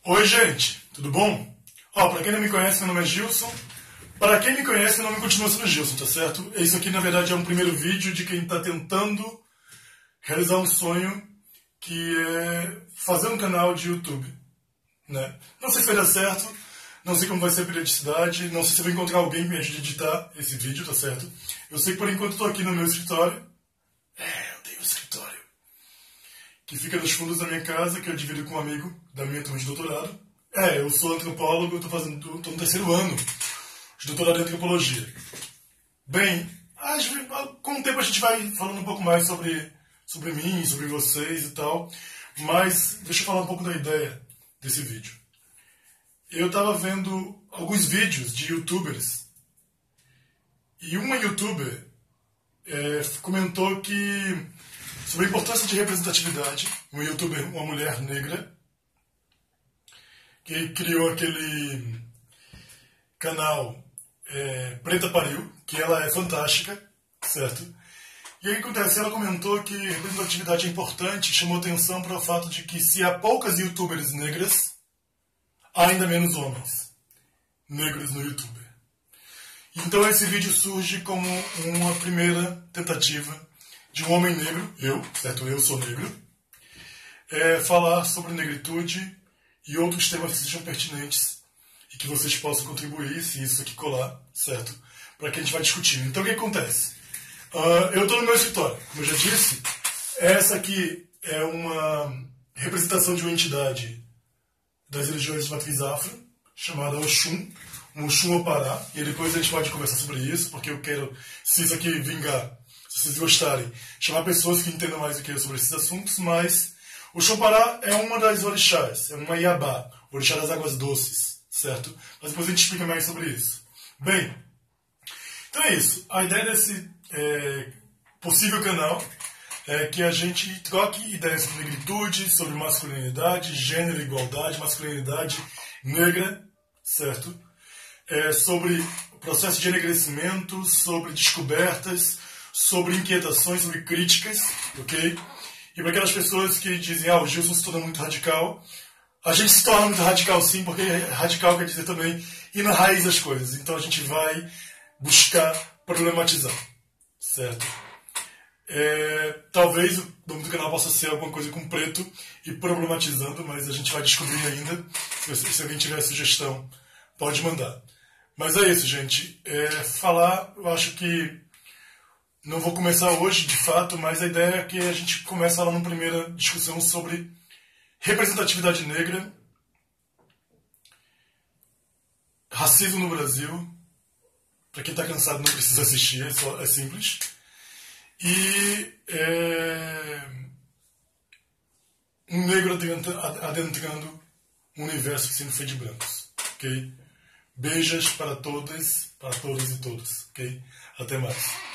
Oi, gente, tudo bom? Ó, pra quem não me conhece, meu nome é Gilson. Para quem me conhece, meu nome continua sendo Gilson, tá certo? Isso aqui, na verdade, é um primeiro vídeo de quem tá tentando realizar um sonho, que é fazer um canal de YouTube, né? Não sei se vai dar certo, não sei como vai ser a periodicidade, não sei se eu vou encontrar alguém que me ajude a editar esse vídeo, tá certo? Eu sei que, por enquanto, eu tô aqui no meu escritório. Eu tenho um escritório que fica nos fundos da minha casa, que eu divido com um amigo da minha turma de doutorado. Eu sou antropólogo, tô no terceiro ano de doutorado em antropologia. Bem, com o tempo a gente vai falando um pouco mais sobre mim, sobre vocês e tal, mas deixa eu falar um pouco da ideia desse vídeo. Eu estava vendo alguns vídeos de youtubers, e uma youtuber comentou que sobre a importância de representatividade, uma youtuber, uma mulher negra, que criou aquele canal Preta Pariu, que ela é fantástica, certo? E aí o que acontece? Ela comentou que representatividade é importante, chamou atenção para o fato de que se há poucas youtubers negras, há ainda menos homens negros no YouTube. Então esse vídeo surge como uma primeira tentativa de um homem negro, certo? Eu sou negro, falar sobre negritude e outros temas que sejam pertinentes e que vocês possam contribuir, se isso aqui colar, certo? Para que a gente vai discutindo. Então o que acontece? Eu estou no meu escritório, como eu já disse. Essa aqui é uma representação de uma entidade das religiões de matriz afro, chamada Oxum, um Oxum Opará, e depois a gente pode conversar sobre isso, porque eu quero, se isso aqui vingar, se vocês gostarem, chamar pessoas que entendam mais do que eu sobre esses assuntos, mas o Oxum Opará é uma das orixás, é uma Iabá, orixá das águas doces, certo? Mas depois a gente explica mais sobre isso. Bem, então é isso. A ideia desse possível canal é que a gente troque ideias sobre negritude, sobre masculinidade, gênero, igualdade, masculinidade negra, certo? Sobre o processo de enegrecimento, sobre descobertas, sobre inquietações, sobre críticas, ok? E para aquelas pessoas que dizem, o Gilson se torna muito radical, a gente se torna muito radical sim, porque radical quer dizer também ir na raiz das coisas. Então a gente vai buscar problematizar, certo? Talvez o nome do canal possa ser alguma coisa com preto e problematizando, mas a gente vai descobrir ainda. Se alguém tiver sugestão, pode mandar. Mas é isso, gente. Eu acho que não vou começar hoje, de fato, mas a ideia é que a gente comece lá numa primeira discussão sobre representatividade negra, racismo no Brasil. Para quem está cansado não precisa assistir, é simples. E um negro adentrando um universo que sempre foi de brancos. Ok? Beijos para todas, para todos e todos. Ok? Até mais.